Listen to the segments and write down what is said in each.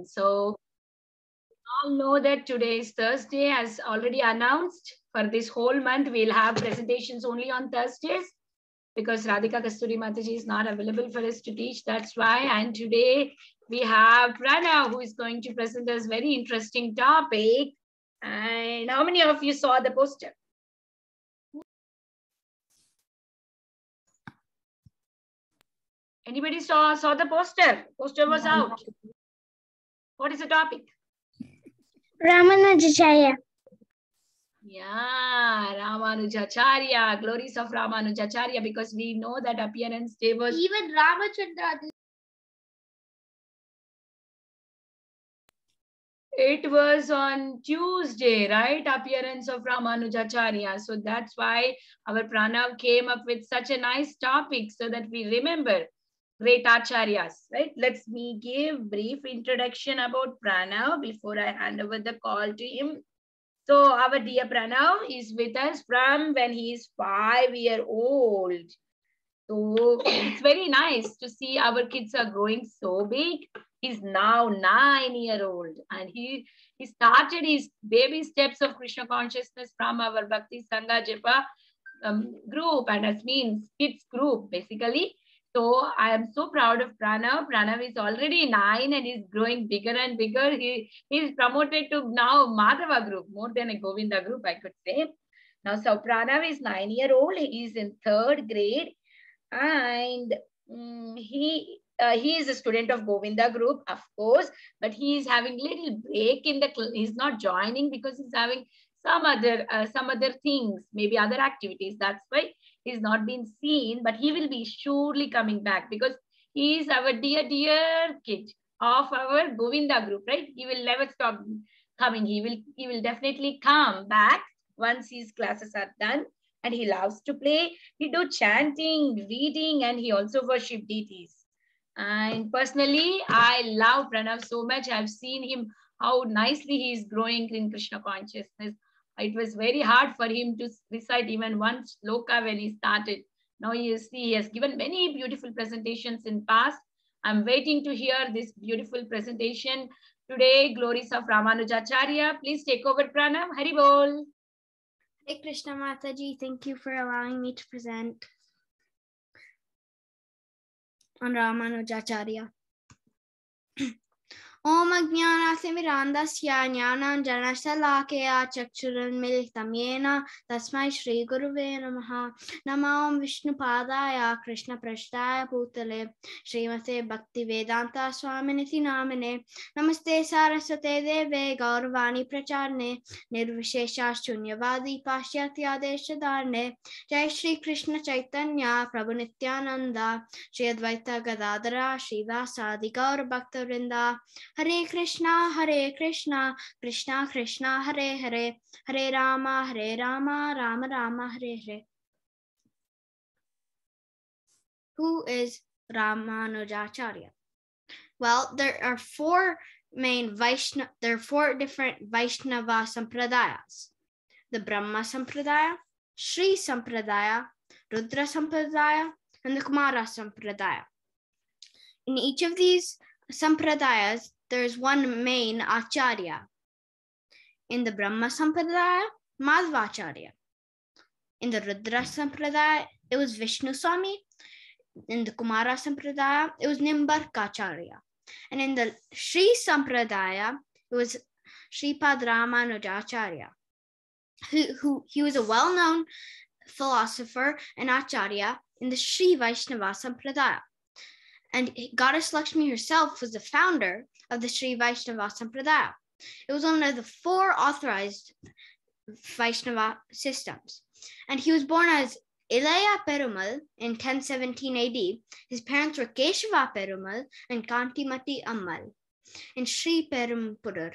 So all know that today is Thursday, as already announced. For this whole month, we'll have presentations only on Thursdays because Radhika Kasturi Mataji is not available for us to teach. That's why. And today we have Pranav, who is going to present us very interesting topic. And how many of you saw the poster? Anybody saw the poster? Poster was out. What is the topic? Ramanujacarya. Yeah, Ramanujacarya, glories of Ramanujacarya, because we know that appearance day was Even Ramachandra. It was on Tuesday, right? Appearance of Ramanujacarya. So that's why our Pranav came up with such a nice topic so that we remember great acharyas, right? Let's me give brief introduction about Pranav before I hand over the call to him. So our dear Pranav is with us from when he is 5 years old. So it's very nice to see our kids are growing so big. He's now 9 years old and he started his baby steps of Krishna consciousness from our Bhakti Sangha Japa group, and that means kids group basically. So I am so proud of Pranav. Pranav is already 9 and is growing bigger and bigger. He is promoted to now Madhava group, more than a Govinda group, I could say. Now, so Pranav is 9 years old. He is in 3rd grade. And he is a student of Govinda group, of course, but he is having little break in the he's not joining because he's having some other things, maybe other activities. That's why he's not been seen, but he will be surely coming back because he is our dear kid of our Govinda group, right? He will never stop coming. He will definitely come back once his classes are done. And he loves to play. He do chanting, reading, and he also worship deities. And personally, I love Pranav so much. I've seen him, how nicely he is growing in Krishna consciousness. It was very hard for him to recite even one sloka when he started. Now you see, he has given many beautiful presentations in past. I'm waiting to hear this beautiful presentation today. Glories of Ramanujacarya. Please take over, Pranav. Hari Bol. Hey Krishna Mataji, thank you for allowing me to present on Ramanujacarya. Om Ajnanaatimirandasya Jnananjanashalakaya Chakshurunmilitam Yena Tasmai Shri Guruve Namaha. Nama Om Vishnupadaya Krishna Prashtaya Bhutale Srimate Bhaktivedanta Swaminiti Namine Namaste Saraswate Deve Gauravani Pracharne Nirvishesha Shunyavadi Pashyatya Deshadarne Jai Shri Krishna Chaitanya Prabhu Nityananda Shri Advaita Gadadara Shri Vasadi Gaur Bhakta Vrinda. Hare Krishna, Krishna Krishna, Hare Hare, Hare Rama, Rama Rama, Hare Hare. Who is Ramanujacarya? Well, there are four different Vaishnava Sampradayas. The Brahma Sampradaya, Sri Sampradaya, Rudra Sampradaya, and the Kumara Sampradaya. In each of these Sampradayas, there is one main Acharya. In the Brahma Sampradaya, Madhvacharya. In the Rudra Sampradaya, it was Vishnu Swami. In the Kumara Sampradaya, it was Nimbarkacharya. And in the Sri Sampradaya, it was Sripad Ramanujacarya. He was a well-known philosopher and Acharya in the Sri Vaishnava Sampradaya. And Goddess Lakshmi herself was the founder of the Sri Vaishnava Sampradaya. It was one of the 4 authorized Vaishnava systems. And he was born as Ilaya Perumal in 1017 AD. His parents were Keshava Perumal and Kantimati Ammal in Sri Perumpur,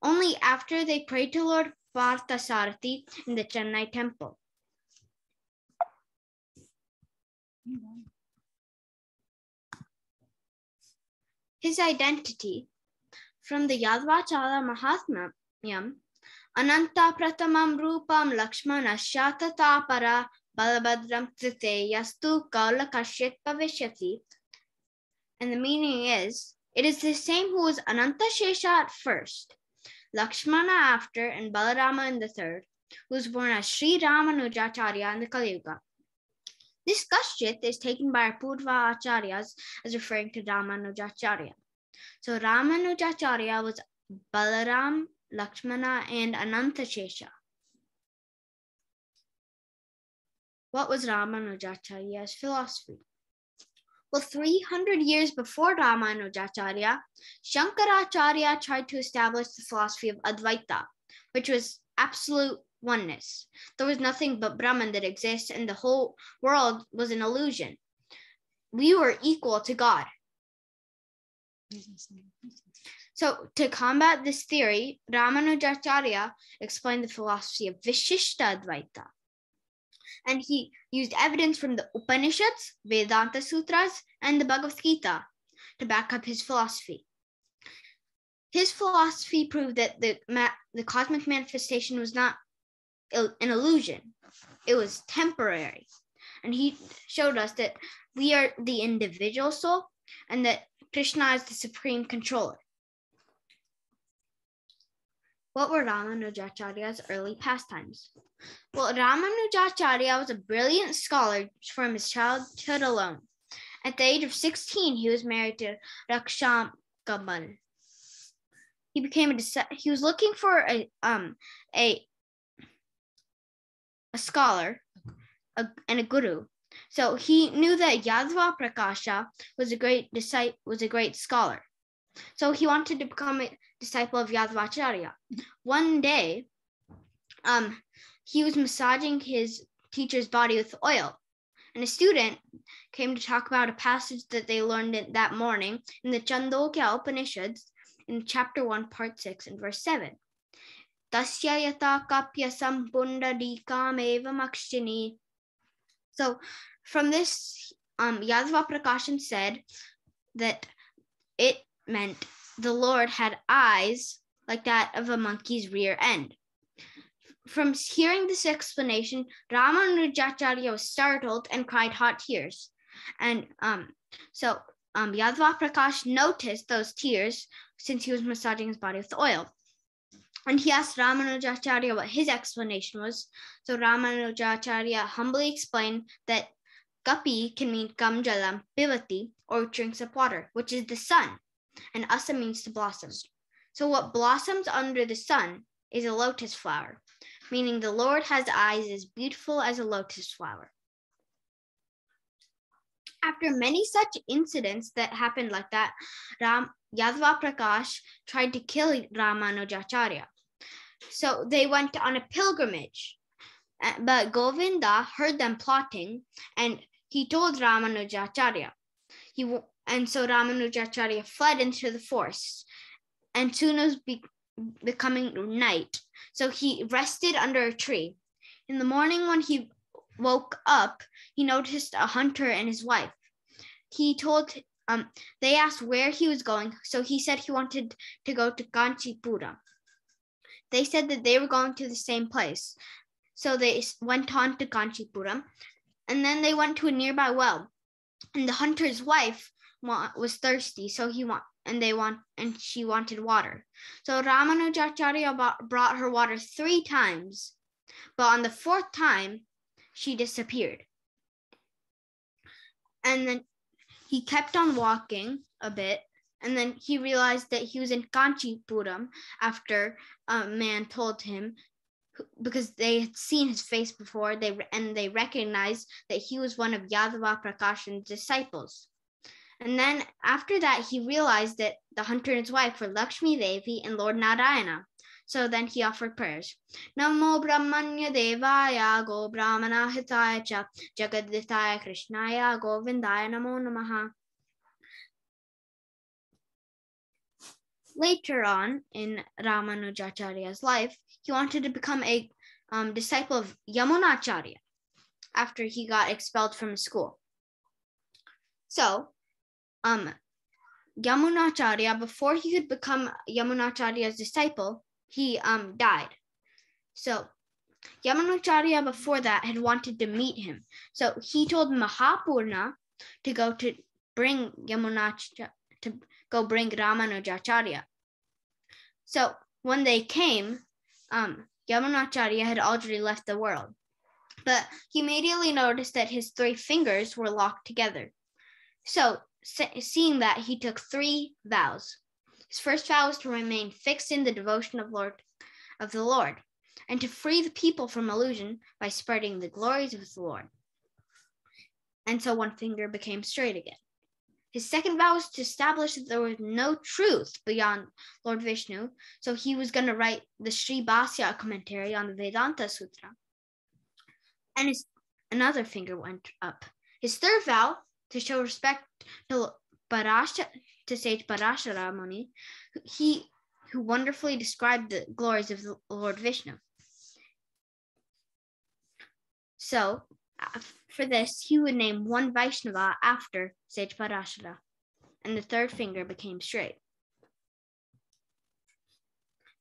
only after they prayed to Lord Parthasarathy in the Chennai temple. His identity from the Yadvachala Mahatmyam, Ananta Pratamam Rupam Lakshmana Shatatapara Balabhadram Trite Yastu Kaula Kashyat Pavishyati. And the meaning is, It is the same who was Anantashesha at first, Lakshmana after, and Balarama in the third, who was born as Sri Ramanujacarya in the Kali Yuga. This Kashchit is taken by our Purva Acharyas as referring to Ramanujacarya. So Ramanujacarya was Balaram, Lakshmana, and Anantashesha. What was Ramanujacarya's philosophy? Well, 300 years before Ramanujacarya, Shankaracharya tried to establish the philosophy of Advaita, which was absolute oneness. There was nothing but Brahman that exists, and the whole world was an illusion. We were equal to God. So to combat this theory, Ramanujacarya explained the philosophy of Vishishta Advaita. And he used evidence from the Upanishads, Vedanta Sutras, and the Bhagavad Gita to back up his philosophy. His philosophy proved that the cosmic manifestation was not an illusion. It was temporary. And he showed us that we are the individual soul and that Krishna is the supreme controller. What were Ramanujacharya's early pastimes? Well, Ramanujacharya was a brilliant scholar from his childhood alone. At the age of 16, he was married to Rakshamkamal. He was looking for a scholar and a guru. So he knew that Yadva Prakasha was a great scholar. So he wanted to become a disciple of Yadvacharya. One day, he was massaging his teacher's body with oil, and a student came to talk about a passage that they learned that morning in the Chandogya Upanishads in chapter 1, part 6, and verse 7. Tasya yata kapya sampundadikam evam akshini. So from this, Yadva Prakashan said that it meant the Lord had eyes like that of a monkey's rear end. From hearing this explanation, Ramanujacharya was startled and cried hot tears. And Yadva Prakash noticed those tears since he was massaging his body with oil. And he asked Ramanujacharya what his explanation was. So Ramanujacharya humbly explained that Kapi can mean Kam Jalam Pivati, or drinks of water, which is the sun, and Asa means to blossom. So what blossoms under the sun is a lotus flower, meaning the Lord has eyes as beautiful as a lotus flower. After many such incidents that happened like that, Yadva Prakash tried to kill Ramanujacharya. So they went on a pilgrimage, but Govinda heard them plotting, and he told Ramanujacharya. And so Ramanujacharya fled into the forest, and soon it was becoming night. So he rested under a tree. In the morning, when he woke up, he noticed a hunter and his wife. They asked where he was going, so he said he wanted to go to Kanchipura. They said that they were going to the same place. So they went on to Kanchipuram, and then they went to a nearby well. And the hunter's wife was thirsty, so she wanted water. So Ramanujacharya brought her water 3 times, but on the 4th time, she disappeared. And then he kept on walking a bit, and then he realized that he was in Kanchipuram after a man told him, because they had seen his face before, they recognized that he was one of Yadva Prakashan's disciples. And then after that, he realized that the hunter and his wife were Lakshmi Devi and Lord Narayana. So then he offered prayers. Namo Brahmanya Devaya Go Brahmana Hitaya Cha Jagadithaya Krishnaya Govindaya Namo Namaha. Later on in Ramanujacharya's life, he wanted to become a disciple of Yamunacharya after he got expelled from school. So, Yamunacharya, before he could become Yamunacharya's disciple, he died. So, Yamunacharya before that had wanted to meet him. So he told Mahapurna to go to bring Yamunacharya go bring Ramanujacharya. So when they came, Yamunacharya had already left the world, but he immediately noticed that his 3 fingers were locked together. So seeing that, he took 3 vows. His first vow was to remain fixed in the devotion of the Lord, and to free the people from illusion by spreading the glories of the Lord. And so 1 finger became straight again. His second vow was to establish that there was no truth beyond Lord Vishnu, so he was going to write the Sripad commentary on the Vedanta Sutra. And another finger went up. His third vow, to show respect to sage Parashara Muni, who wonderfully described the glories of the Lord Vishnu. So, for this, he would name 1 Vaishnava after sage Parashara, and the 3rd finger became straight.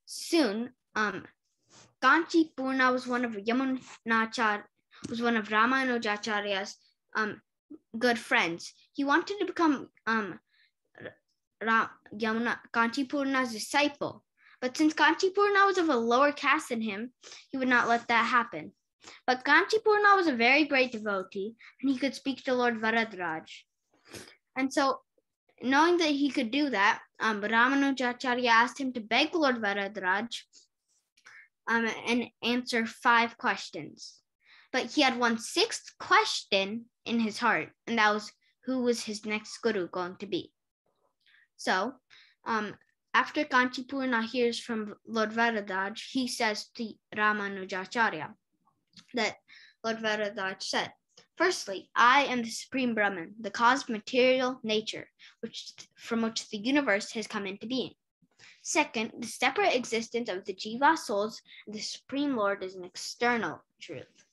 Soon, Kanchi Purna was one of Ramanujacharya's good friends. He wanted to become Kanchi Purna's disciple, but since Kanchi Purna was of a lower caste than him, he would not let that happen. But Kanchi Purna was a very great devotee, and he could speak to Lord Varadraj. And so, knowing that he could do that, Ramanujacharya asked him to beg Lord Varadraj and answer 5 questions. But he had 1 6th question in his heart, and that was, who was his next guru going to be? So, after Kanchi Purna hears from Lord Varadraj, he says to Ramanujacharya that Lord Varadraj said, firstly, I am the Supreme Brahman, the cause of material nature, from which the universe has come into being. Second, the separate existence of the Jiva souls and the Supreme Lord is an external truth.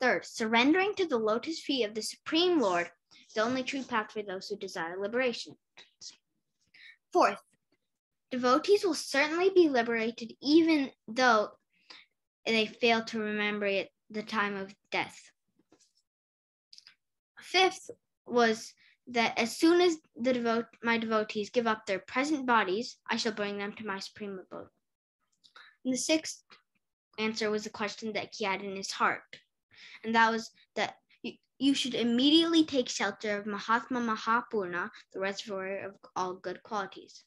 Third, surrendering to the lotus feet of the Supreme Lord is the only true path for those who desire liberation. Fourth, devotees will certainly be liberated even though they fail to remember it the time of death. Fifth was that as soon as my devotees give up their present bodies, I shall bring them to my supreme abode. And the 6th answer was a question that he had in his heart, and that was that you should immediately take shelter of Mahatma Mahapurna, the reservoir of all good qualities.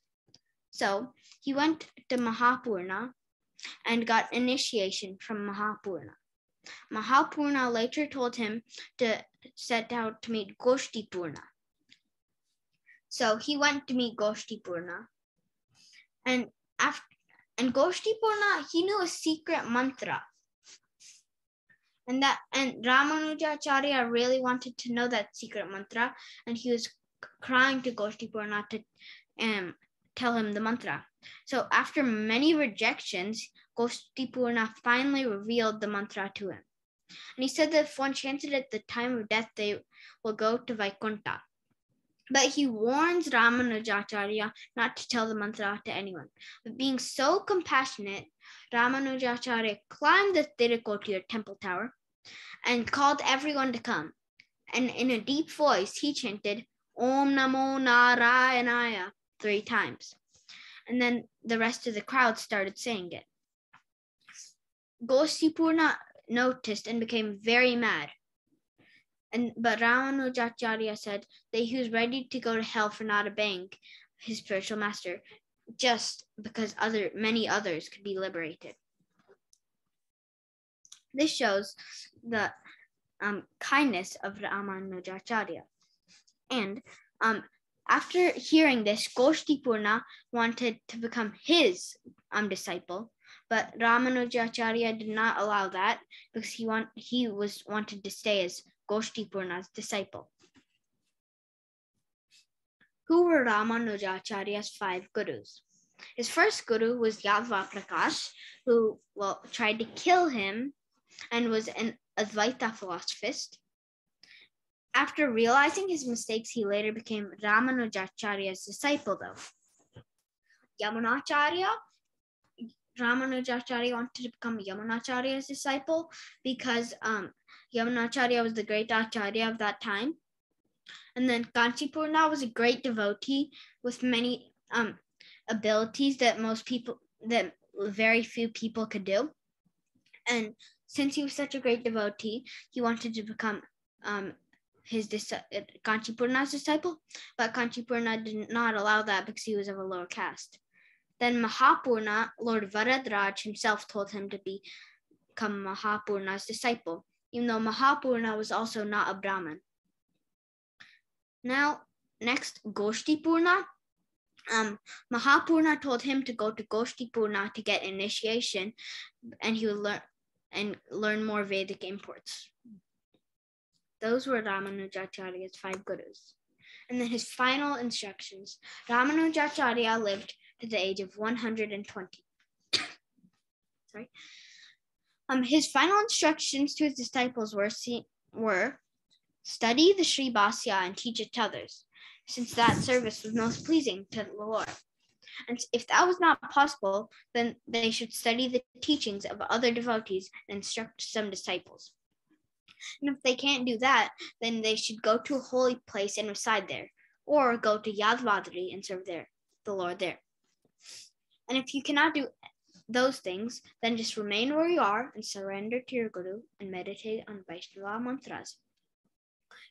So he went to Mahapurna and got initiation from Mahapurna. Mahapurna later told him to set out to meet Goshtipurna. So he went to meet Goshtipurna, and Goshtipurna, he knew a secret mantra, and Ramanujacharya really wanted to know that secret mantra, and he was crying to Goshtipurna to tell him the mantra. So after many rejections, Goshtipurna finally revealed the mantra to him. And he said that if one chanted at the time of death, they will go to Vaikuntha. But he warns Ramanujacharya not to tell the mantra to anyone. But being so compassionate, Ramanujacharya climbed the Tirukoti, or temple tower, and called everyone to come. And in a deep voice, he chanted, Om Namo Narayanaya 3 times. And then the rest of the crowd started saying it. Goshtipurna noticed and became very mad. But Ramanujacharya said that he was ready to go to hell for not obeying his spiritual master, just because many others could be liberated. This shows the kindness of Ramanujacharya. And after hearing this, Goshtipurna wanted to become his disciple, but Ramanujacharya did not allow that because he wanted to stay as Goshtipurna's disciple. Who were Ramanujacharya's 5 gurus? His first guru was Yadva Prakash, who tried to kill him and was an Advaita philosophist. After realizing his mistakes, he later became Ramanujacharya's disciple, though. Ramanujacharya wanted to become Yamunacharya's disciple because Yamunacharya was the great Acharya of that time. And then Kanchipurna was a great devotee with many abilities that very few people could do. And since he was such a great devotee, he wanted to become Kanchipurna's disciple, but Kanchipurna did not allow that because he was of a lower caste. Then Mahapurna, Lord Varadraj himself, told him to become Mahapurna's disciple, even though Mahapurna was also not a Brahmin. Now, next, Goshtipurna. Mahapurna told him to go to Goshtipurna to get initiation, and he would learn more Vedic imports. Those were Ramanujacharya's 5 gurus. And then his final instructions. Ramanujacharya lived to the age of 120. Sorry. His final instructions to his disciples were study the Sri Bhasya and teach it to others, since that service was most pleasing to the Lord. And if that was not possible, then they should study the teachings of other devotees and instruct some disciples. And if they can't do that, then they should go to a holy place and reside there, or go to Yadvadri and serve the Lord there. And if you cannot do those things, then just remain where you are and surrender to your Guru and meditate on Vaishnava mantras.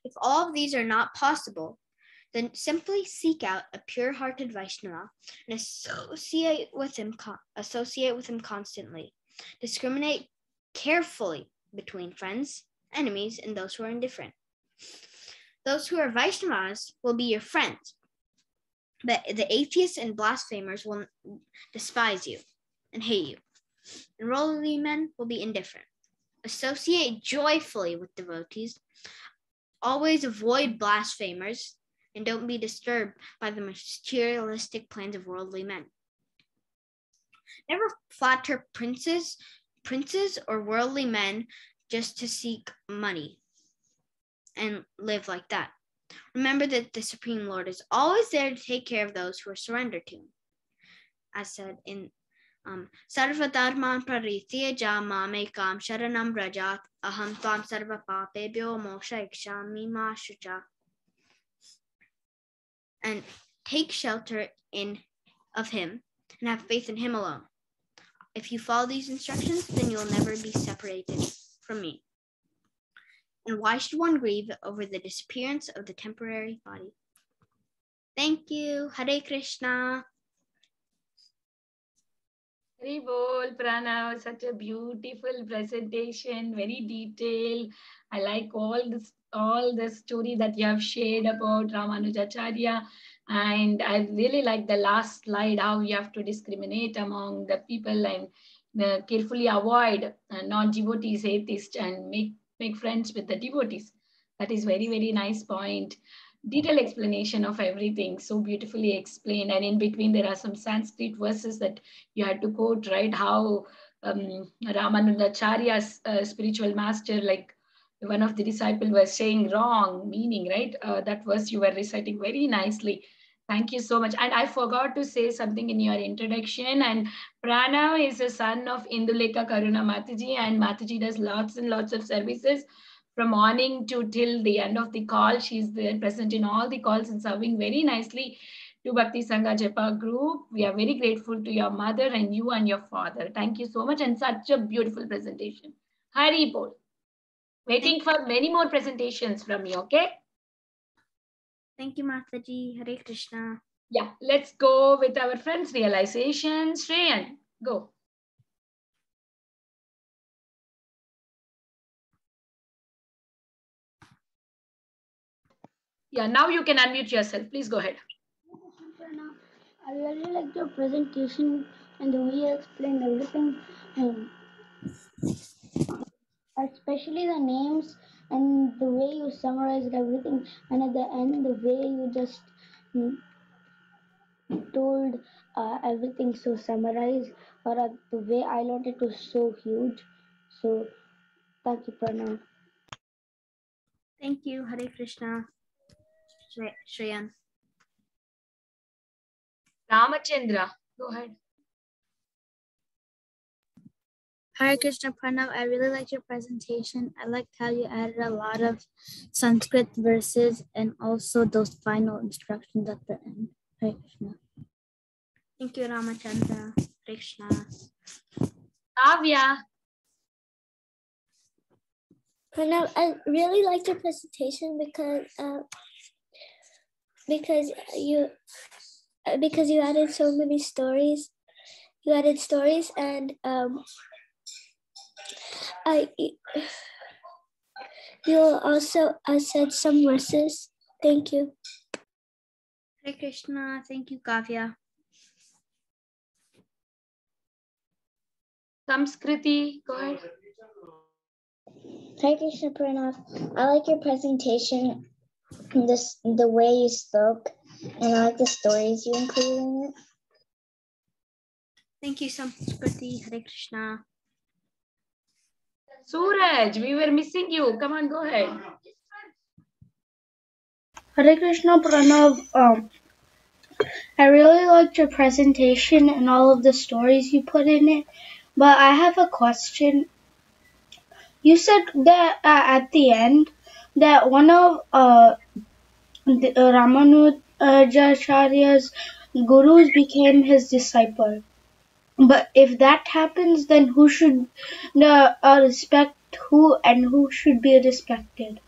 If all of these are not possible, then simply seek out a pure-hearted Vaishnava and associate with him constantly. Discriminate carefully between friends, enemies, and those who are indifferent. Those who are Vaishnavas will be your friends, but the atheists and blasphemers will despise you and hate you, and worldly men will be indifferent. Associate joyfully with devotees. Always avoid blasphemers, and don't be disturbed by the materialistic plans of worldly men. Never flatter princes or worldly men just to seek money and live like that. Remember that the Supreme Lord is always there to take care of those who are surrendered to him. As said in Sarva dharman parityaja mamekam sharanam rajat aham tvam sarva papebhyo moksha ikshami ma shucha. And take shelter of him and have faith in him alone. If you follow these instructions, then you'll never be separated from me. And why should one grieve over the disappearance of the temporary body? Thank you. Hare Krishna. Very bol, Pranav. Such a beautiful presentation, very detailed. I like all the story that you have shared about Ramanujacharya. And I really like the last slide, how you have to discriminate among the people and carefully avoid non-devotees, atheists, and make friends with the devotees. That is very, very nice point. Detailed explanation of everything, so beautifully explained. And in between, there are some Sanskrit verses that you had to quote, right? How Ramanujacharya's spiritual master, like one of the disciples was saying wrong meaning, right? That verse you were reciting very nicely. Thank you so much. And I forgot to say something in your introduction. And Pranav is a son of Indulekha Karuna Mataji, and Mataji does lots and lots of services from morning to till the end of the call. She's there present in all the calls and serving very nicely to Bhakti Sangha Japa group. We are very grateful to your mother and you and your father. Thank you so much, and such a beautiful presentation. Hari Bol. Waiting for many more presentations from you, okay? Thank you, Mataji. Hare Krishna. Yeah, let's go with our friends' realization. Shreyan, go. Yeah, now you can unmute yourself. Please go ahead. I really liked your presentation and the way you explained everything, especially the names and the way you summarized everything, and at the end the way you just told everything so summarized, or the way I learned it was so huge. So thank you, Pranav. Thank you. Hare Krishna. Shreyan. Ramachandra, go ahead. Hare Krishna, Pranav. I really liked your presentation. I liked how you added a lot of Sanskrit verses and also those final instructions at the end. Hare Krishna. Thank you, Ramachandra. Hare Krishna. Kavya. Pranav, I really liked your presentation because you added so many stories. You added stories and you also said some verses. Thank you. Hare Krishna. Thank you, Kavya. Samskriti, go ahead. Hare Krishna, Pranav. I like your presentation, the way you spoke, and I like the stories you included in it. Thank you, Samskriti. Hare Krishna. Suraj, we were missing you. Come on, go ahead. Hare Krishna, Pranav. I really liked your presentation and all of the stories you put in it, but I have a question. You said that at the end that one of Ramanujacarya's gurus became his disciple. But if that happens, then who should respect who and who should be respected?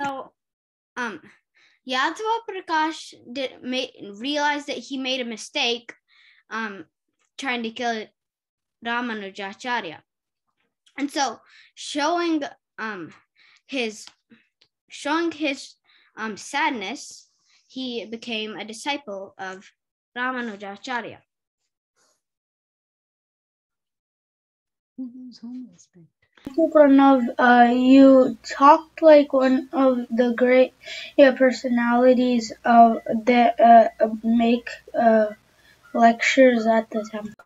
So, Yadava Prakash realized that he made a mistake trying to kill Ramanujacharya. And so showing his sadness, he became a disciple of Ramanujacharya. Thank you, Pranav. You talked like one of the great personalities that make lectures at the temple.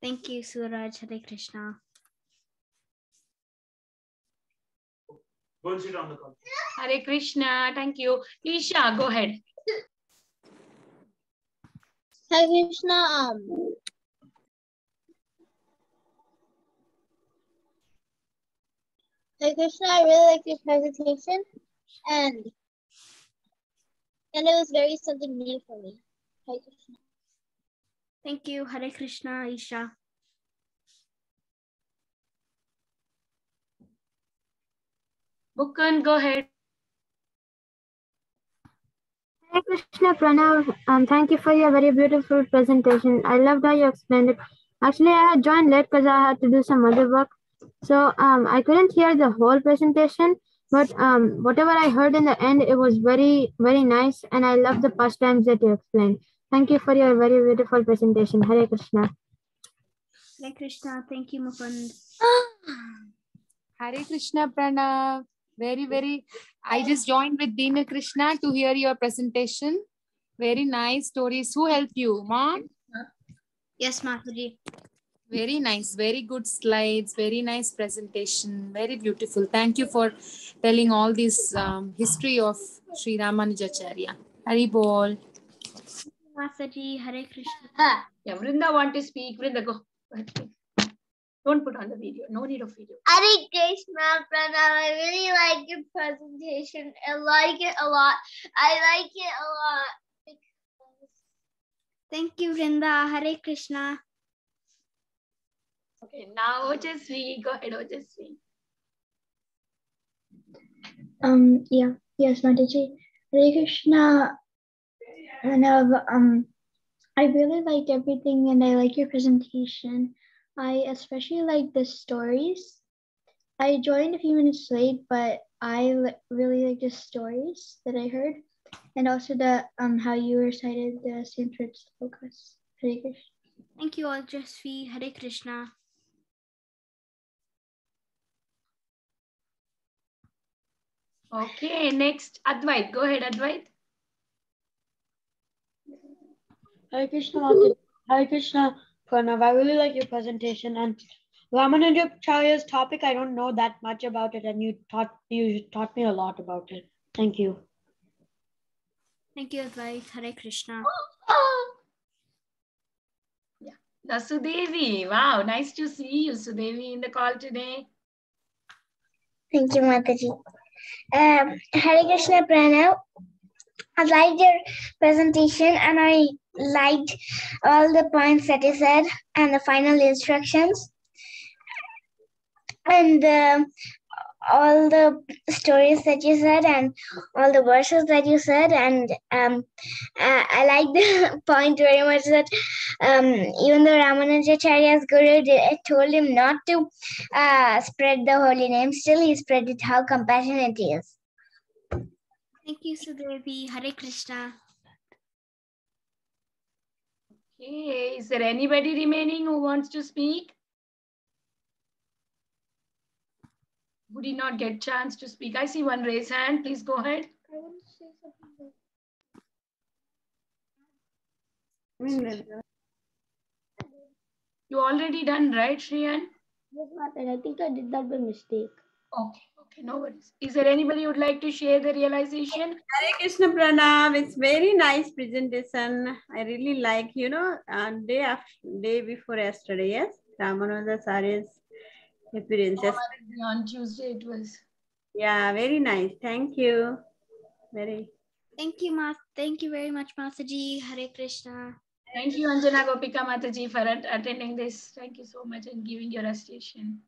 Thank you, Suraj. Hare Krishna. Hare Krishna, thank you. Isha, go ahead. Hare Krishna. Hare Krishna, I really liked your presentation, and it was very something new for me. Hare Krishna. Thank you, Hare Krishna, Isha. Mukund, go ahead. Hare Krishna, Pranav. Thank you for your very beautiful presentation. I loved how you explained it. Actually, I had joined late because I had to do some other work. So I couldn't hear the whole presentation, but whatever I heard in the end, it was very, very nice. And I love the pastimes that you explained. Thank you for your very beautiful presentation. Hare Krishna. Hare Krishna. Thank you, Mukund. Hare Krishna, Pranav. I just joined with Dina Krishna to hear your presentation. Very nice stories. Who helped you, Mom? Yes, Mataji. Very nice. Very good slides. Very nice presentation. Very beautiful. Thank you for telling all this history of Sri Ramanujacharya. Hari Bol. Mataji. Hare Krishna. Yeah, Vrinda want to speak. Vrinda, go. Don't put on the video. No need of video. Hare Krishna, Pranav. I really like your presentation. I like it a lot. Thank you, Vrinda. Hare Krishna. Okay, now Ojasvi. Go ahead, Ojasvi. Yes, Mataji. Hare Krishna, Pranav. I really liked everything, and I like your presentation. I especially like the stories. I joined a few minutes late, but I really like the stories that I heard, and also the how you recited the Sanskrit slokas. Hare Krishna. Thank you, Ojasvi. Hare Krishna. Okay, next, Advait. Go ahead, Advait. Hare Krishna, Mataji. Hare Krishna, Pranav. I really like your presentation, and Ramanujacharya's topic, I don't know that much about it, and you taught me a lot about it. Thank you. Thank you, Advait. Hare Krishna. Yeah, the Sudevi. Wow, nice to see you, Sudevi, in the call today. Thank you, Mataji. Hare Krishna, Pranav. I liked your presentation and I liked all the points that you said and the final instructions and all the stories that you said and all the verses that you said. And I like the point very much that even though Ramanujacarya's guru told him not to spread the holy name, still he spread it. How compassionate he is. Thank you, Sudevi. Hare Krishna. Okay, is there anybody remaining who wants to speak? Who did not get chance to speak? I see one raised hand. Please go ahead. I want to say something. You already done, right, Shriyan? Yes, Mataji. I think I did that by mistake. Okay, no worries. Is there anybody who would like to share the realization? Hare Krishna Pranav. It's very nice presentation. I really like, day before yesterday, yes, Ramanujacarya's appearances. On Tuesday it was. Yeah, very nice. Thank you. Thank you very much, Mataji. Hare Krishna. Thank you, Anjana Gopika Mataji, for attending this. Thank you so much and giving your recitation.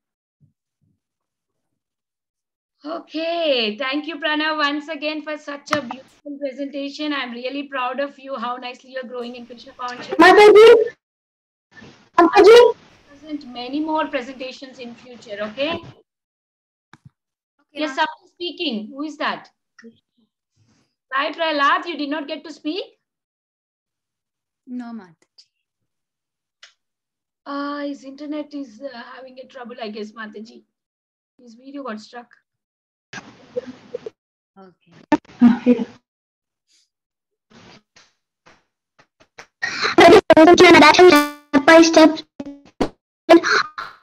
Okay, thank you, Pranav, once again for such a beautiful presentation. I'm really proud of you, how nicely you're growing in Krishna consciousness. Mataji. Many more presentations in future, okay? Yes, someone speaking. Who is that? Right, Prahlad, you did not get to speak? No, Mataji. His internet is having a trouble, I guess, Mataji. His video got stuck. Okay. Step by step,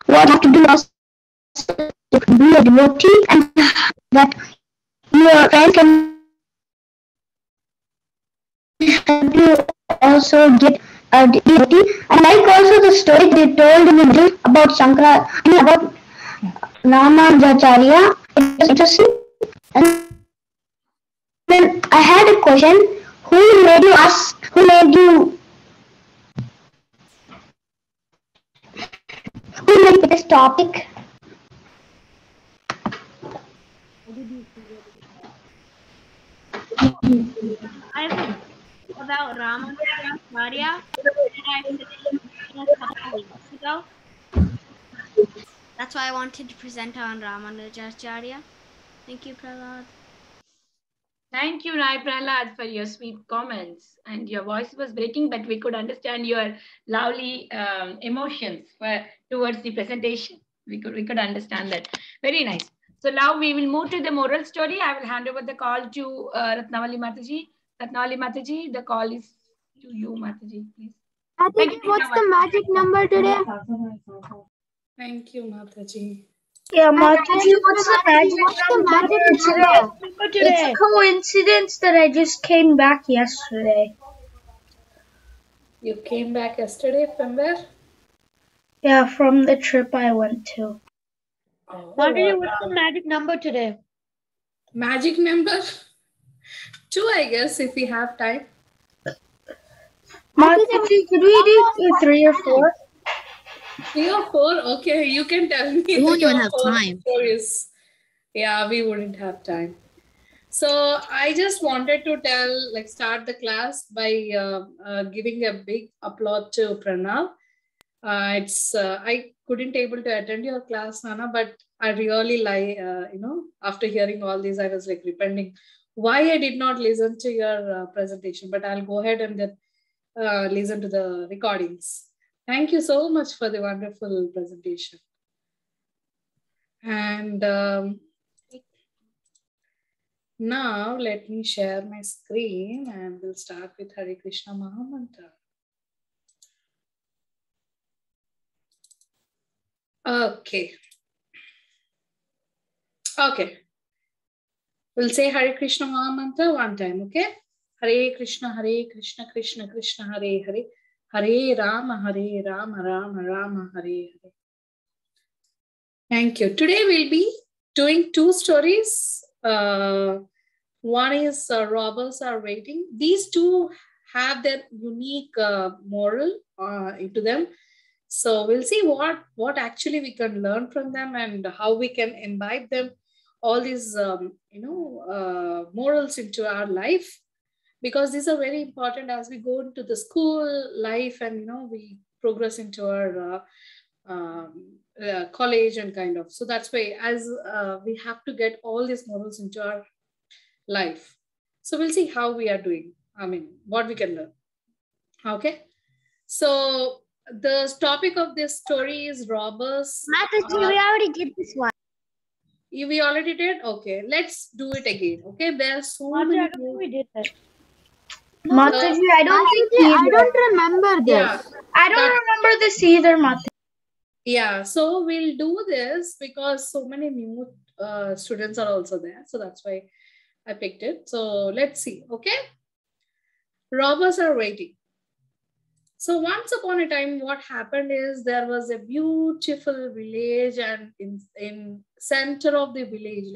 what you have to do is be a devotee, and that your friends can help you also get a devotee. I like also the story they told in the middle about about Ramanujacarya. It was interesting. And then I had a question. Who made this topic? About Ramanujacarya that I finished a couple weeks ago. That's why I wanted to present on Ramanujacarya. Thank you, Prahlad. Thank you, Rai Prahlad, for your sweet comments. And your voice was breaking, but we could understand your lovely emotions towards the presentation. We could understand that. Very nice. So now we will move to the moral story. I will hand over the call to Ratnavalli Mataji. Ratnavalli Mataji, the call is to you, Mataji, please. Mataji, what's the magic number today? Thank you, Mataji. Yeah, Mataji, what's the magic number today? It's a coincidence that I just came back yesterday. You came back yesterday from where? Yeah, from the trip I went to. Mataji, what's the magic number today? Magic number? 2, I guess, if we have time. Mataji, could we do 3 or 4? 3 or 4? Okay, you can tell me. We won't even have time. Stories. Yeah, we wouldn't have time. So I just wanted to start the class by giving a big applause to Pranav. I couldn't able to attend your class, Nana, but I really after hearing all this, I was like repenting why I did not listen to your presentation, but I'll go ahead and then listen to the recordings. Thank you so much for the wonderful presentation. And now let me share my screen and we'll start with Hare Krishna Mahamantra. Okay. We'll say Hare Krishna Mahamantra one time, okay? Hare Krishna, Krishna Krishna, Hare Hare. Hare Rama, Rama Rama, Hare Hare. Thank you. Today we'll be doing 2 stories. One is robbers are waiting. These two have their unique moral into them. So we'll see what actually we can learn from them and how we can imbibe them, all these morals into our life, because these are very important as we go into the school life and we progress into our college and kind of. So that's why as we have to get all these morals into our life. So we'll see how we are doing. I mean, what we can learn. Okay. So the topic of this story is robbers. Mataji, we already did this one. We already did? Okay. Let's do it again. Okay. There are so Mataji, many. I don't think we did that. Mataji, I don't think I don't remember this. Yeah. I don't remember this either, Mataji. Yeah. So we'll do this because so many new students are also there. So that's why I picked it. So let's see. Okay. Robbers are waiting. So once upon a time, what happened is there was a beautiful village, and in center of the village,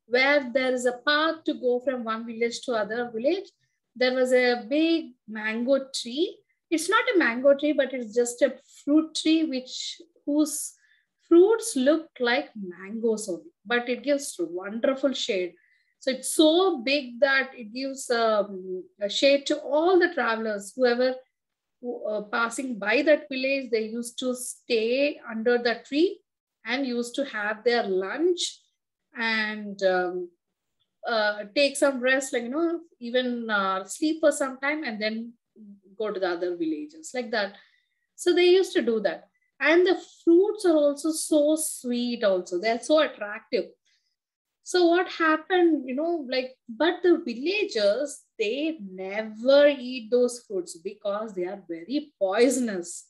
where there is a path to go from one village to other village, there was a big mango tree. It's not a mango tree, but it's just a fruit tree whose fruits look like mangoes only, but it gives wonderful shade. So it's so big that it gives a shade to all the travelers, whoever passing by that village. They used to stay under the tree and used to have their lunch and take some rest, even sleep for some time and then go to the other villages like that. So they used to do that. And the fruits are also so sweet also. They're so attractive. So what happened, but the villagers, they never eat those fruits because they are very poisonous.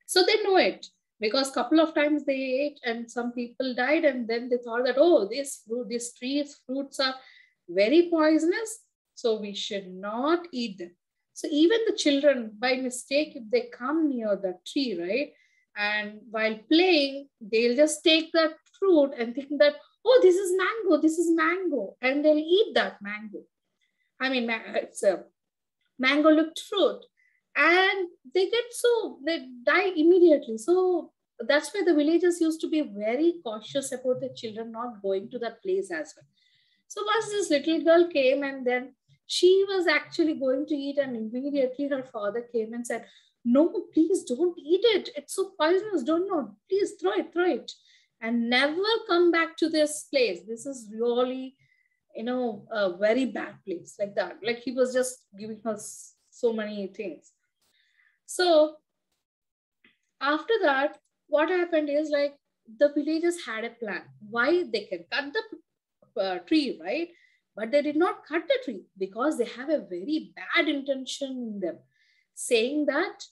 So they know it because a couple of times they ate and some people died, and then they thought that, oh, this tree's fruits are very poisonous, so we should not eat them. So even the children, by mistake, if they come near the tree, right, and while playing, they'll just take that fruit and think that, oh, this is mango, and they'll eat that mango. I mean, it's a mango looked fruit, and they die immediately. So that's why the villagers used to be very cautious about the children not going to that place as well. So once this little girl came, and then she was actually going to eat, and immediately her father came and said, no, please don't eat it. It's so poisonous. Don't know. Please throw it. And never come back to this place. This is really, a very bad place like that. Like he was just giving us so many things. So after that, what happened is the villagers had a plan. Why they can cut the tree, right? But they did not cut the tree because they have a very bad intention in them, saying that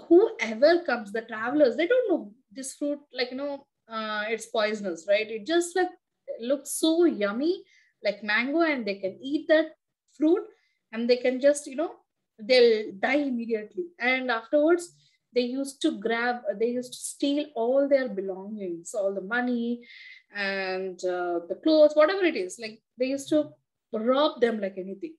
whoever comes, the travelers, they don't know this fruit, it's poisonous, right? It just looks so yummy, like mango, and they can eat that fruit and they can just, they'll die immediately. And afterwards, they used to steal all their belongings, all the money and the clothes, whatever it is. Like they used to rob them like anything.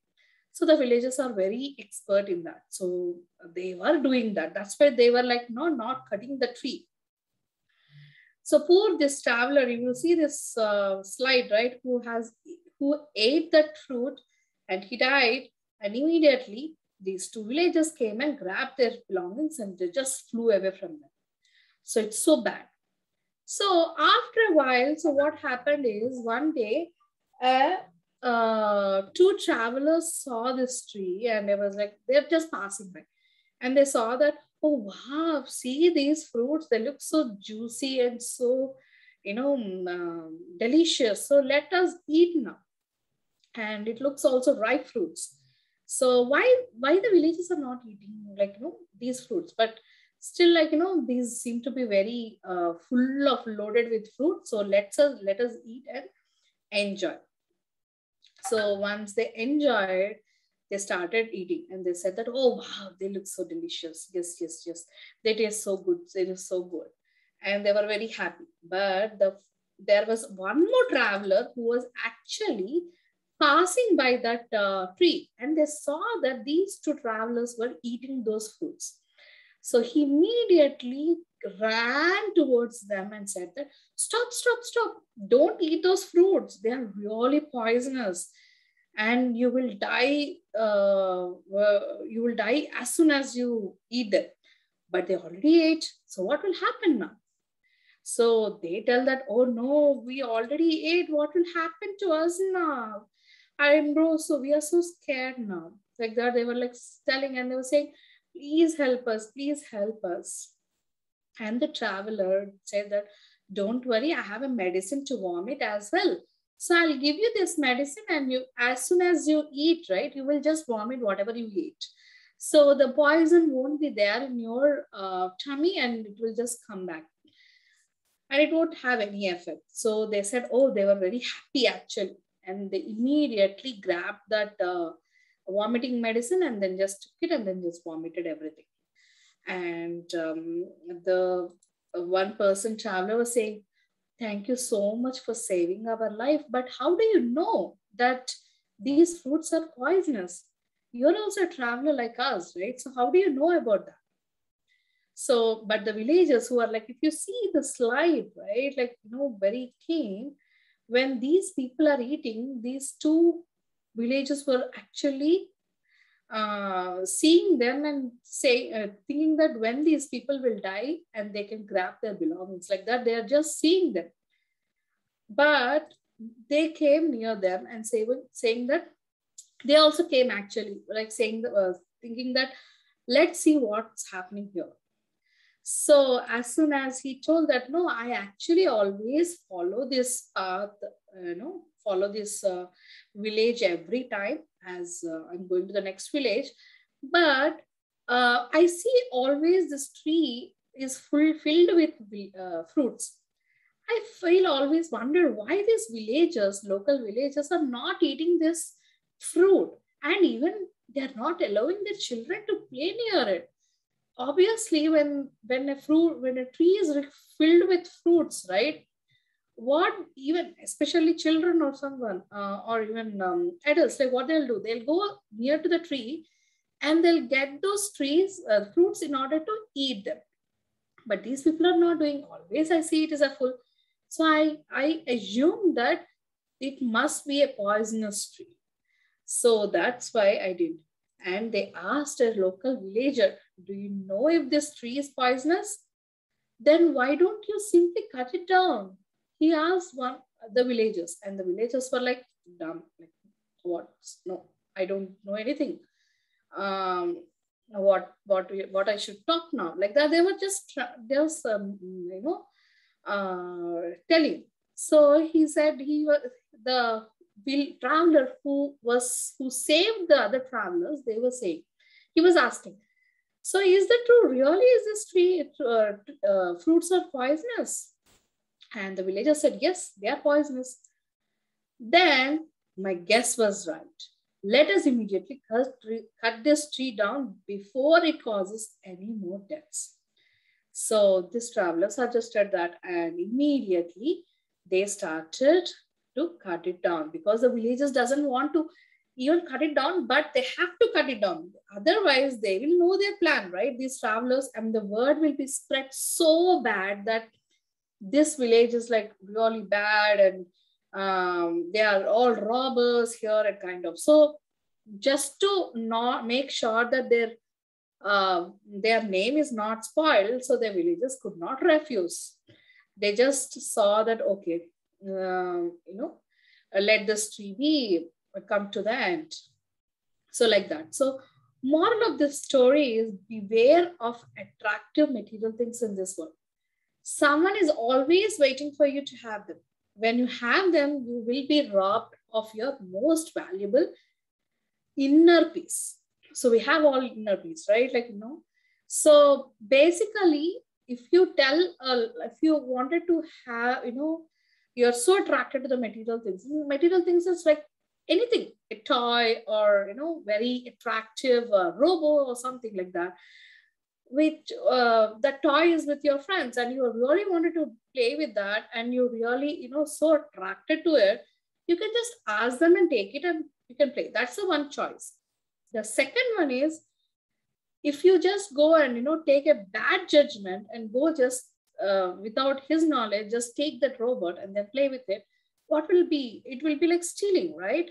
So the villagers are very expert in that. So they were doing that. That's why they were like, no, not cutting the tree. So poor this traveler, you will see this slide, right? Who ate that fruit and he died. And immediately these two villagers came and grabbed their belongings and they just flew away from them. So it's so bad. So after a while, so what happened is one day, two travelers saw this tree and they was like, they're just passing by. And they saw that, oh, wow, see these fruits, they look so juicy and so, delicious. So let us eat now. And it looks also ripe fruits. So why the villagers are not eating these fruits? But still, these seem to be very full of loaded with fruit. So let us eat and enjoy. So once they enjoyed, they started eating and they said that, oh, wow, they look so delicious. Yes. They taste so good. They taste so good. And they were very happy. But there was one more traveler who was actually passing by that tree, and they saw that these two travelers were eating those fruits. So he immediately ran towards them and said that, stop, stop, stop. Don't eat those fruits. They are really poisonous. And you will die. You will die as soon as you eat them. But they already ate. So what will happen now? So they tell that, oh no, we already ate. What will happen to us now? I'm bro, so we are so scared now. Like that, they were like telling, and they were saying, please help us, please help us. And the traveler said that, don't worry, I have a medicine to vomit as well. So I'll give you this medicine, and you, as soon as you eat, right, you will just vomit whatever you eat. So the poison won't be there in your tummy, and it will just come back. And it won't have any effect. So they said, oh, they were very happy actually. And they immediately grabbed that vomiting medicine and then just took it and then just vomited everything. And the one person traveler was saying, thank you so much for saving our life. But how do you know that these fruits are poisonous? You're also a traveler like us, right? So how do you know about that? So, but the villagers who are like, if you see the slide, right, like, very keen, when these people are eating, these two villagers were actually seeing them and thinking that when these people will die and they can grab their belongings like that, they are just seeing them. But they came near them and saying that they also came actually, like saying, thinking that, let's see what's happening here. So as soon as he told that, no, I actually always follow this path, follow this village every time as I'm going to the next village. But I see always this tree is filled with fruits. I feel always wonder why these villagers, local villagers, are not eating this fruit, and even they're not allowing their children to play near it. Obviously, when a tree is filled with fruits, right? What, even especially children or someone or even adults, like what they'll do, they'll go near to the tree and they'll get those fruits in order to eat them. But these people are not doing. Always I see it as a full. So I assume that it must be a poisonous tree. So that's why I did. And they asked a local villager, do you know if this tree is poisonous? Then why don't you simply cut it down? He asked the villagers, and the villagers were like, dumb. Like, what? No, I don't know anything. What I should talk now? Like that, they were just telling. So he said he was the traveler who saved the other travelers. They were saying, he was asking, so is that true? Really, is this tree fruits are poisonous? And the villager said, yes, they are poisonous. Then my guess was right. Let us immediately cut this tree down before it causes any more deaths. So this traveler suggested that, and immediately they started to cut it down, because the villagers doesn't want to even cut it down, but they have to cut it down. Otherwise, they will know their plan, right? These travelers, and the word will be spread so bad that this village is like really bad, and they are all robbers here and kind of. So just to not make sure that their name is not spoiled, so the villagers could not refuse. They just saw that, okay, let this tree be, come to the end. So like that. So moral of this story is, beware of attractive material things in this world. Someone is always waiting for you to have them. When you have them, you will be robbed of your most valuable inner peace. So we have all inner peace, right? Like, so basically, if you wanted to have, you're so attracted to the material things. Material things is like anything, a toy or, very attractive robot or something like that. Which that toy is with your friends and you really wanted to play with that, and you really, so attracted to it. you can just ask them and take it and you can play. That's the one choice. The second one is, if you just go and take a bad judgment and go just without his knowledge, just take that robot and then play with it, what will be? It will be like stealing, right?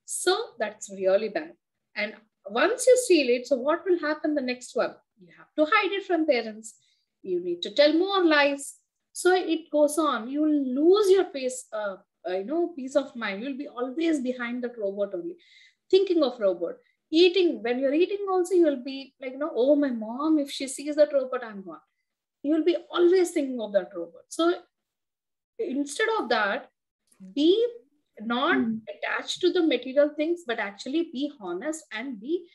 So that's really bad. And once you steal it, so what will happen the next one? You have to hide it from parents. You need to tell more lies. So it goes on. You will lose your peace of mind. You'll be always behind that robot only, thinking of robot. Eating, when you're eating also, you'll be like, oh, my mom, if she sees that robot, I'm gone. You'll be always thinking of that robot. So instead of that, be not attached to the material things, but actually be honest and be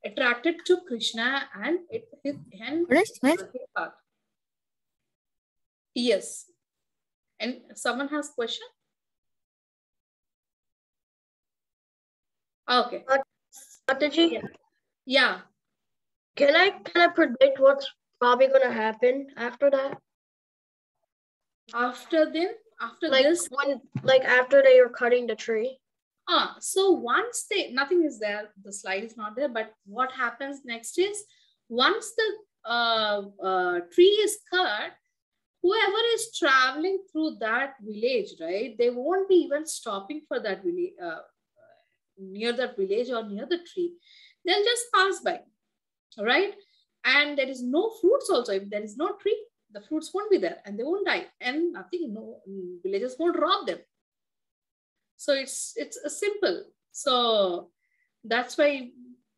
attracted to Krishna and his path. Yes. And someone has question? Okay. Mataji? Yeah. Can I predict what's probably gonna happen after that? After then? After like this? After they are cutting the tree? So once nothing is there, the slide is not there, but what happens next is, once the tree is cut, whoever is traveling through that village, right, they won't be even stopping for that village, near that village or near the tree. They'll just pass by, right? And there is no fruits also. If there is no tree, the fruits won't be there and they won't die, and nothing, no villagers won't rob them. So it's simple. So that's why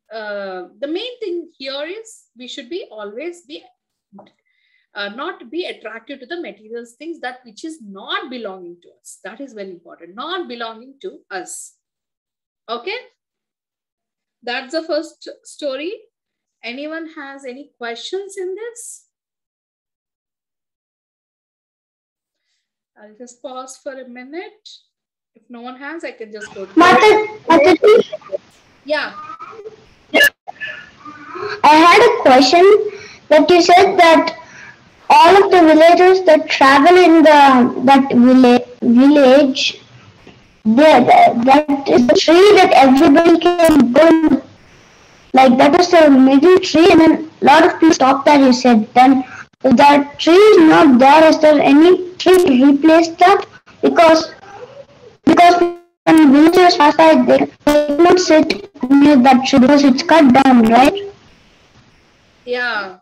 the main thing here is we should be always be not be attracted to the materials things, that which is not belonging to us. That is very important. Not belonging to us. Okay. That's the first story. Anyone has any questions in this? I'll just pause for a minute. If no one has, I can just go to Mataji? Yeah. I had a question that you said that all of the villagers that travel in that village, that is the tree that everybody can go in. Like that was the middle tree, and then a lot of people stopped that, you said. Then if that tree is not there, is there any tree to replace that? Because when villagers pass by, they cannot sit near that tree because it's cut down, right? Yeah.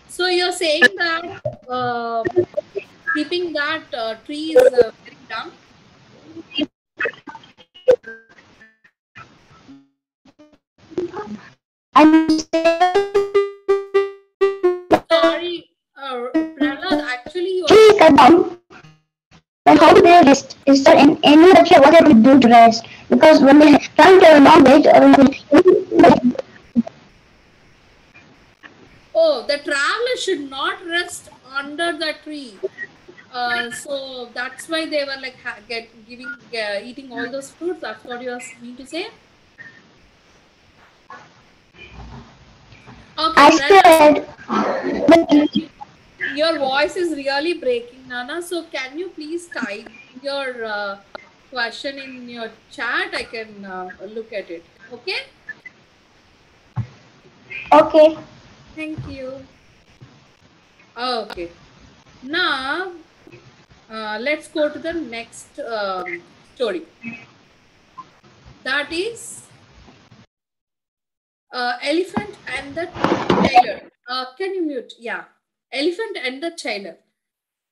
So you're saying that keeping that tree is very down? Sorry, Pranav, actually you are cut down. Then how do they rest? Is there any that what they will do to rest? Because when they travel to a long way, oh, the traveler should not rest under the tree. So that's why they were like eating all those fruits. That's what you mean to say? Okay, I said your voice is really breaking, Nana. So can you please type your question in your chat? I can look at it. Okay? Okay. Thank you. Okay. Now, let's go to the next story. That is Elephant and the Tailor. Can you mute? Yeah. Elephant and the Tailor.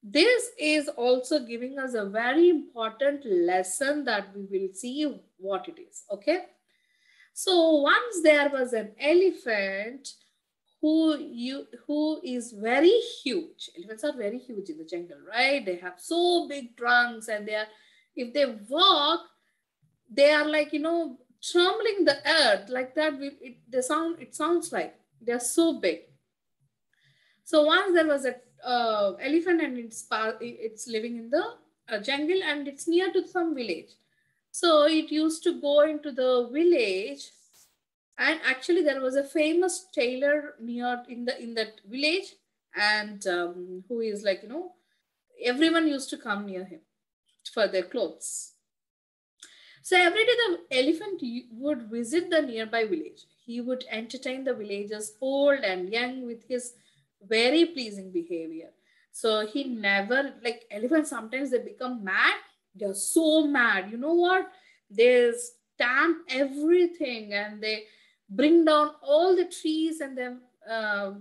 This is also giving us a very important lesson that we will see what it is. Okay. So once there was an elephant who is very huge. Elephants are very huge in the jungle, right? They have so big trunks, and if they walk, they are like, trembling the earth like that. It sounds like they're so big. So once there was a elephant, and it's living in the jungle, and it's near to some village. So it used to go into the village, and actually there was a famous tailor in that village, and who is like, everyone used to come near him for their clothes. So every day the elephant would visit the nearby village. He would entertain the villagers, old and young, with his very pleasing behavior. So he never, like elephants, sometimes they become mad. They're so mad. You know what? They stamp everything and they bring down all the trees, and then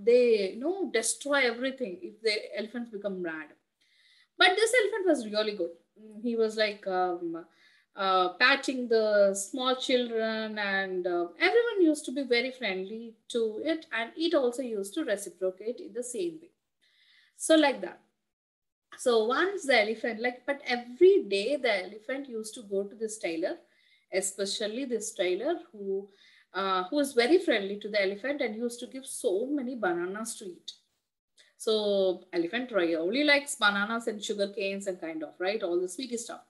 they destroy everything if the elephants become mad. But this elephant was really good. He was like patching the small children, and everyone used to be very friendly to it, and it also used to reciprocate in the same way. So like that. So once the elephant, but every day the elephant used to go to this tailor, especially this tailor who was very friendly to the elephant and used to give so many bananas to eat. So elephant only likes bananas and sugar canes and kind of, right? All the sweetie stuff.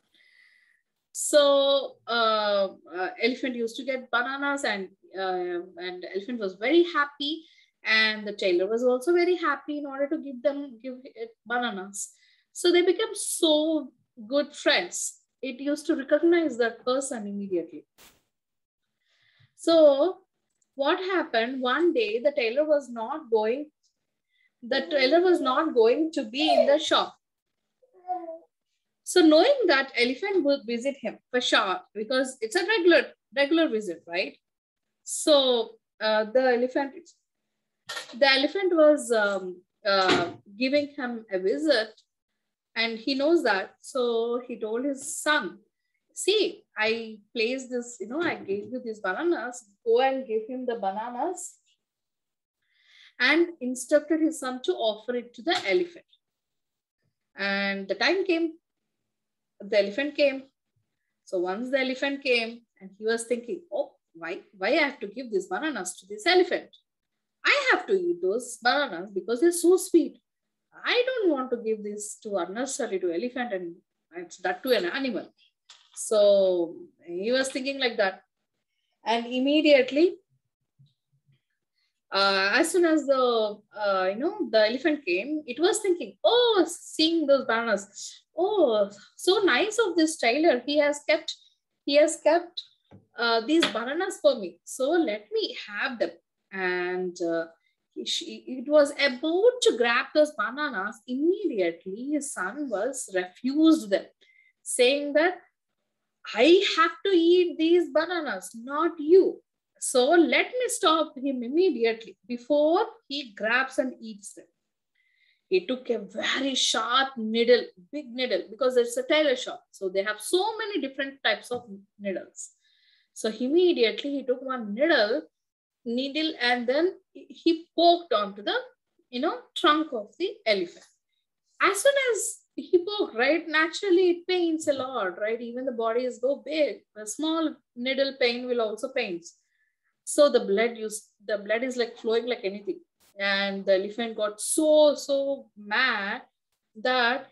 So elephant used to get bananas, and elephant was very happy, and the tailor was also very happy in order to give it bananas. So they became so good friends. It used to recognize that person immediately. So what happened one day, the tailor was not going to be in the shop. So knowing that elephant would visit him for sure, because it's a regular visit, right? So the elephant was giving him a visit, and he knows that. So he told his son, see, I placed this, I gave you these bananas, go and give him the bananas, and instructed his son to offer it to the elephant. And the time came, the elephant came. So once the elephant came, and he was thinking, oh, why I have to give these bananas to this elephant? I have to eat those bananas because they're so sweet. I don't want to give this to unnecessarily to elephant, and it's that to an animal. So he was thinking like that. And immediately, as soon as the elephant came, it was thinking, oh, seeing those bananas, oh, so nice of this tailor. He has kept these bananas for me. So let me have them. And it was about to grab those bananas. Immediately, his son was refused them, saying that I have to eat these bananas, not you. So let me stop him immediately before he grabs and eats them. He took a very sharp needle, big needle, because it's a tailor shop. So they have so many different types of needles. So immediately he took one needle, and then he poked onto the, trunk of the elephant. As soon as he poked, right, naturally it pains a lot, right? Even the body is so big. A small needle pain will also pain. So the blood is like flowing like anything. And the elephant got so mad that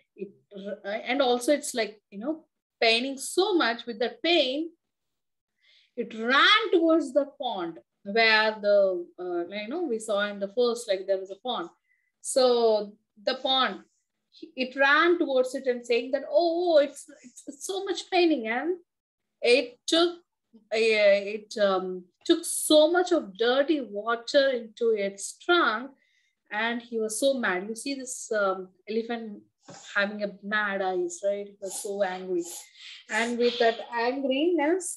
and also it's like, paining so much. With that pain, it ran towards the pond where the, we saw in the first, like there was a pond. So the pond, it ran towards it and saying that, oh, it's so much paining. And it took so much of dirty water into its trunk, and he was so mad. You see this elephant having a mad eyes, right? He was so angry. And with that angriness,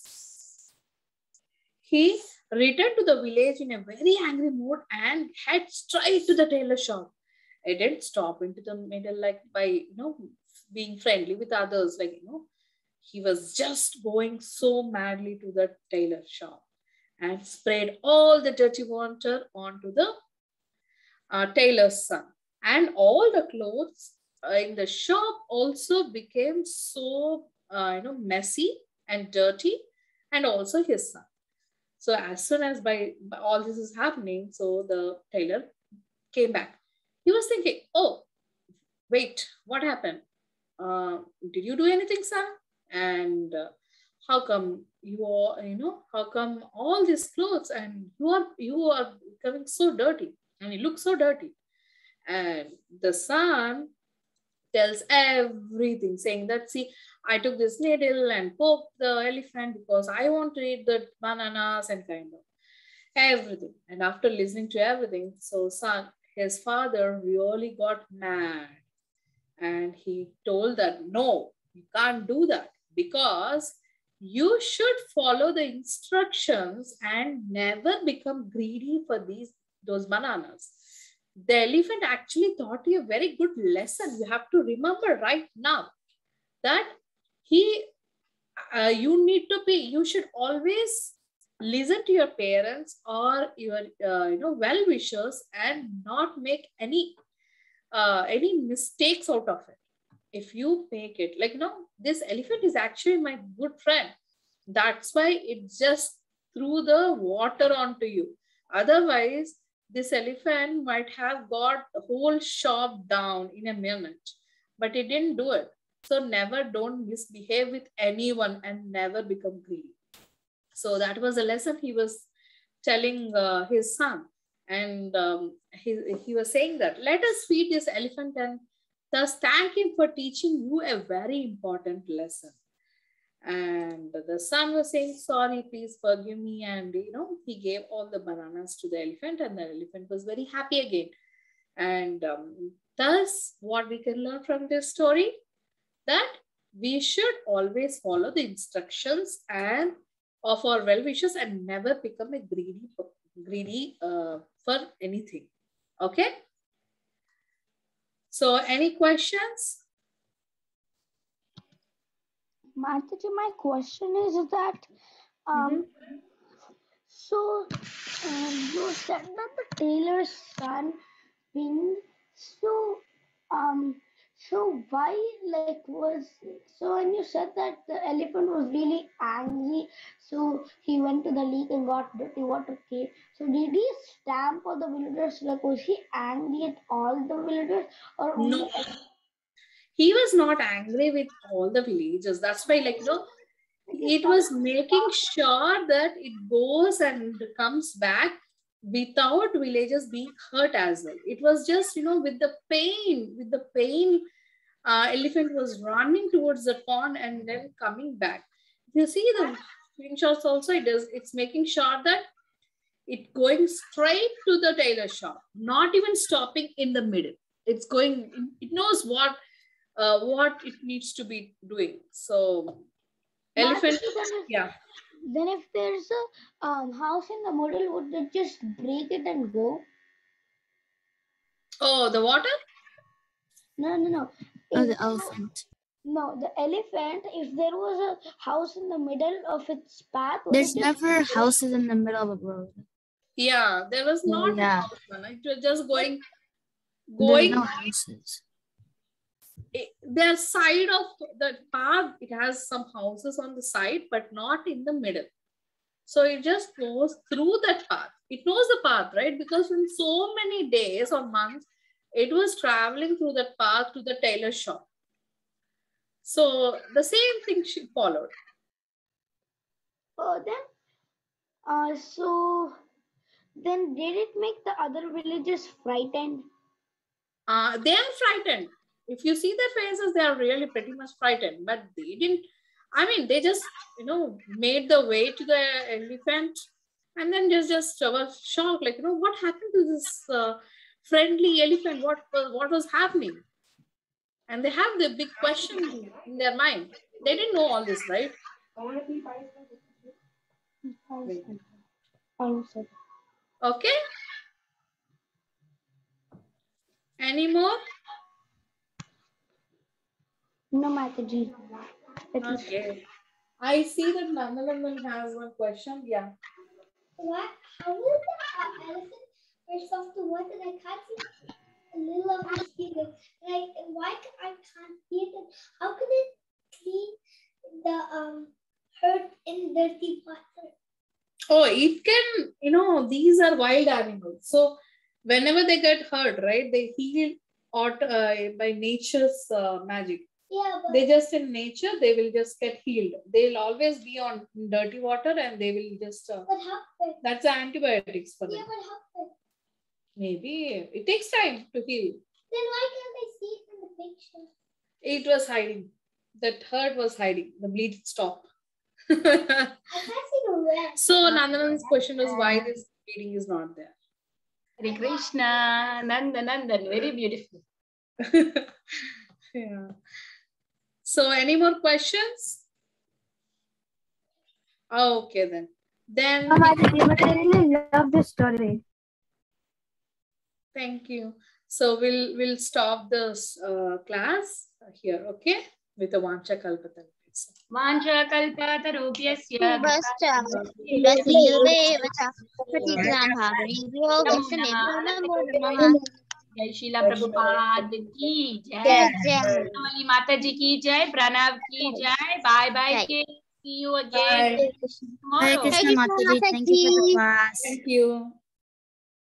he returned to the village in a very angry mood and head straight to the tailor shop. He didn't stop into the middle, like by, being friendly with others, like, he was just going so madly to the tailor shop and sprayed all the dirty water onto the tailor's son. And all the clothes in the shop also became so, messy and dirty, and also his son. So as soon as by all this is happening, so the tailor came back. He was thinking, oh, wait, what happened? Did you do anything, son? And how come you are, how come all these clothes and you are becoming so dirty, and you look so dirty? And the son tells everything, saying that, see, I took this needle and poked the elephant because I want to eat the bananas and kind of everything. And after listening to everything, so his father really got mad. And he told that, no, you can't do that because you should follow the instructions and never become greedy for those bananas. The elephant actually taught you a very good lesson. You have to remember right now that you should always listen to your parents or your well-wishers and not make any mistakes out of it. If you make it, like, this elephant is actually my good friend. That's why it just threw the water onto you. Otherwise, this elephant might have got the whole shop down in a minute, but it didn't do it. So don't misbehave with anyone and never become greedy. So that was a lesson he was telling his son. And he was saying that, let us feed this elephant and thus thank him for teaching you a very important lesson. And the son was saying, sorry, please forgive me. And, he gave all the bananas to the elephant and the elephant was very happy again. And thus what we can learn from this story, that we should always follow the instructions and of our well-wishers and never become a greedy for anything. Okay. So any questions? Mataji, my question is that so you said that the tailor's son been so why so when you said that the elephant was really angry, so he went to the lake and got dirty water came. So did he stamp all the villagers? Like, was he angry at all the villagers or only? No, he was not angry with all the villagers. That's why, it was making sure that it goes and comes back without villagers being hurt as well. It was just, with the pain, elephant was running towards the pond and then coming back. You see the screenshots also, it's making sure that it going straight to the tailor shop, not even stopping in the middle. It's going, it knows what it needs to be doing. So elephant, yeah. Then if there's a house in the middle, would it just break it and go? Oh, the water? No. Oh, the elephant. No, the elephant, if there was a house in the middle of its path... There's never houses in the middle of a road. Yeah, there was not a house. It was just going. There's no houses. Their side of the path, it has some houses on the side, but not in the middle. So it just goes through that path. It knows the path, right? Because in so many days or months, it was traveling through that path to the tailor shop. So the same thing she followed. Then did it make the other villagers frightened? They are frightened. If you see their faces, they are really pretty much frightened. But they didn't, they just, made the way to the elephant and then just were shocked, like, what happened to this friendly elephant? What was happening? And they have the big question in their mind. They didn't know all this, right? Okay. Any more? No, Mataji. Okay. I see that Nandalandan has one question. Yeah. What? How will the elephant burst off the water? I can't see a little of his finger. Why I can't see it? How could it clean the hurt in dirty water? Oh, it can, these are wild animals. So whenever they get hurt, right, they heal by nature's magic. Yeah, but they just in nature, they will just get healed. They'll always be on dirty water and they will just... But how? That's the antibiotics for them. Yeah, but how? Maybe it takes time to heal. Then why can't I see it in the picture? It was hiding. That hurt was hiding. The bleed stopped. So Nandanan's question was why this bleeding is not there. Hare Krishna, Nandan, very beautiful. Yeah. So any more questions? Okay then. Then I really love this story. thank you. So we'll stop this class here, okay? With the Vancha Kalpatal. Vancha kalpatarubhyasya जय शीला प्रभुपाद की जय, रत्नावली माता जी की जय, प्रणव की जय. Bye bye kids. See you again tomorrow. Hare Krishna Mataji. Thank you for the class. Thank you.